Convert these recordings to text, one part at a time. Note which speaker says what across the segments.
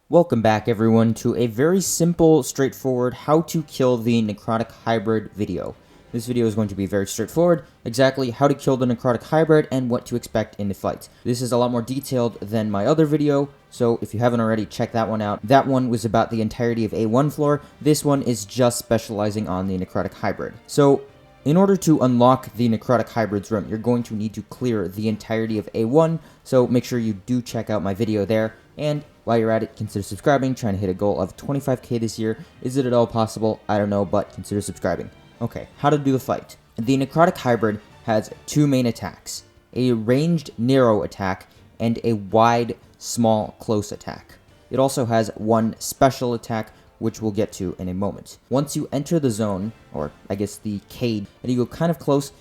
Speaker 1: Welcome back everyone to a very simple, straightforward how to kill the Necrotic hybrid video. This video is going to be very straightforward, exactly how to kill the Necrotic hybrid and what to expect in the fight. This is a lot more detailed than my other video, so if you haven't already, check that one out. That one was about the entirety of A1 floor, this one is just specializing on the Necrotic hybrid. So, in order to unlock the Necrotic Hybrid's room, you're going to need to clear the entirety of A1, so make sure you do check out my video there, and while you're at it, consider subscribing, trying to hit a goal of 25k this year. Is it at all possible? I don't know, but consider subscribing. Okay, how to do the fight. The Necrotic Hybrid has two main attacks, a ranged narrow attack and a wide small close attack. It also has one special attack, which we'll get to in a moment. Once you enter the zone, or I guess the cage, and you go kind of close,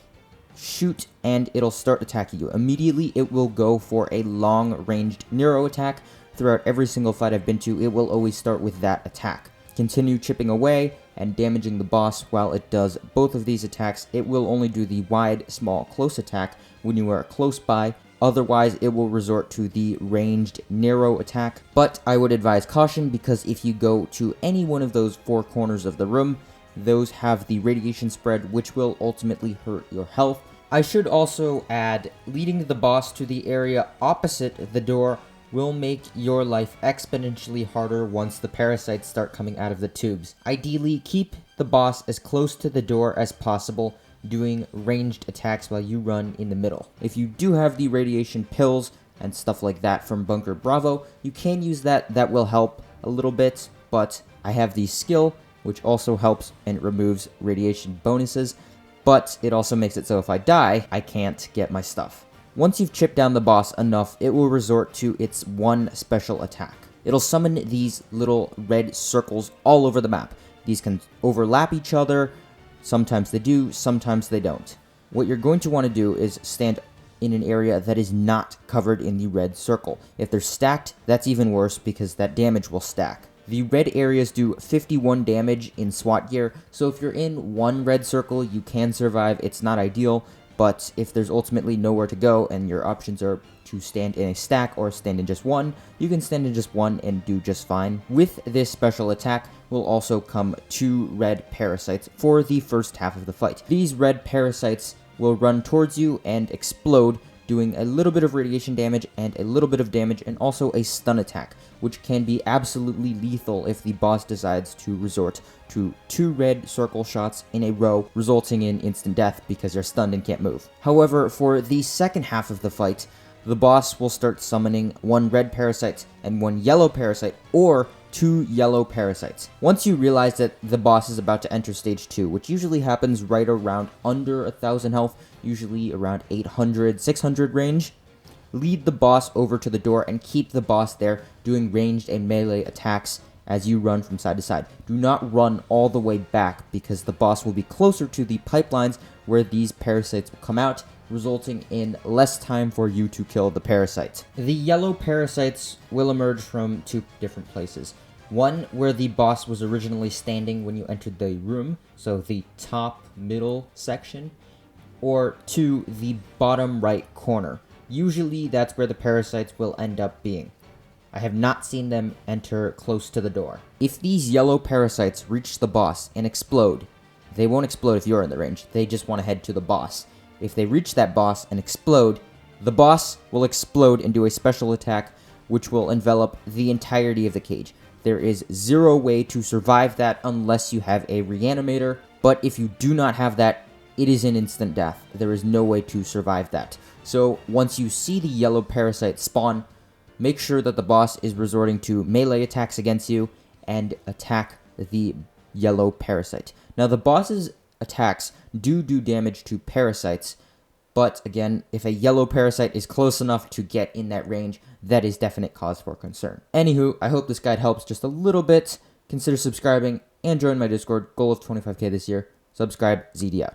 Speaker 1: shoot and it'll start attacking you. Immediately it will go for a long-ranged narrow attack. Throughout every single fight I've been to, it will always start with that attack. Continue chipping away and damaging the boss while it does both of these attacks. It will only do the wide, small, close attack when you are close by. Otherwise, it will resort to the ranged, narrow attack. But I would advise caution because if you go to any one of those four corners of the room, those have the radiation spread, which will ultimately hurt your health. I should also add, leading the boss to the area opposite the door will make your life exponentially harder once the parasites start coming out of the tubes. Ideally, keep the boss as close to the door as possible, doing ranged attacks while you run in the middle. If you do have the radiation pills and stuff like that from Bunker Bravo, you can use that. That will help a little bit, but I have the skill, which also helps and removes radiation bonuses, but it also makes it so if I die, I can't get my stuff. Once you've chipped down the boss enough, it will resort to its one special attack. It'll summon these little red circles all over the map. These can overlap each other. Sometimes they do, sometimes they don't. What you're going to want to do is stand in an area that is not covered in the red circle. If they're stacked, that's even worse because that damage will stack. The red areas do 51 damage in SWAT gear, so if you're in one red circle, you can survive. It's not ideal, but if there's ultimately nowhere to go and your options are to stand in a stack or stand in just one, you can stand in just one and do just fine. With this special attack will also come two red parasites for the first half of the fight. These red parasites will run towards you and explode, doing a little bit of radiation damage and a little bit of damage and also a stun attack, which can be absolutely lethal if the boss decides to resort to two red circle shots in a row, resulting in instant death because you're stunned and can't move. However, for the second half of the fight, the boss will start summoning one red parasite and one yellow parasite, or two yellow parasites. Once you realize that the boss is about to enter stage 2, which usually happens right around under 1,000 health, usually around 800, 600 range, lead the boss over to the door and keep the boss there doing ranged and melee attacks as you run from side to side. Do not run all the way back because the boss will be closer to the pipelines where these parasites will come out, resulting in less time for you to kill the parasite. The yellow parasites will emerge from two different places. One where the boss was originally standing when you entered the room, so the top middle section, or two, the bottom right corner. Usually that's where the parasites will end up being. I have not seen them enter close to the door. If these yellow parasites reach the boss and explode, they won't explode if you're in the range, they just want to head to the boss. If they reach that boss and explode, the boss will explode and do a special attack which will envelop the entirety of the cage. There is zero way to survive that unless you have a reanimator, but if you do not have that, it is an instant death. There is no way to survive that. So once you see the yellow parasite spawn, make sure that the boss is resorting to melee attacks against you and attack the yellow parasite. Now the boss's attacks do damage to parasites, but again, if a yellow parasite is close enough to get in that range, that is definite cause for concern. Anywho, I hope this guide helps just a little bit. Consider subscribing and join my Discord. Goal of 25k this year. Subscribe, ZD out.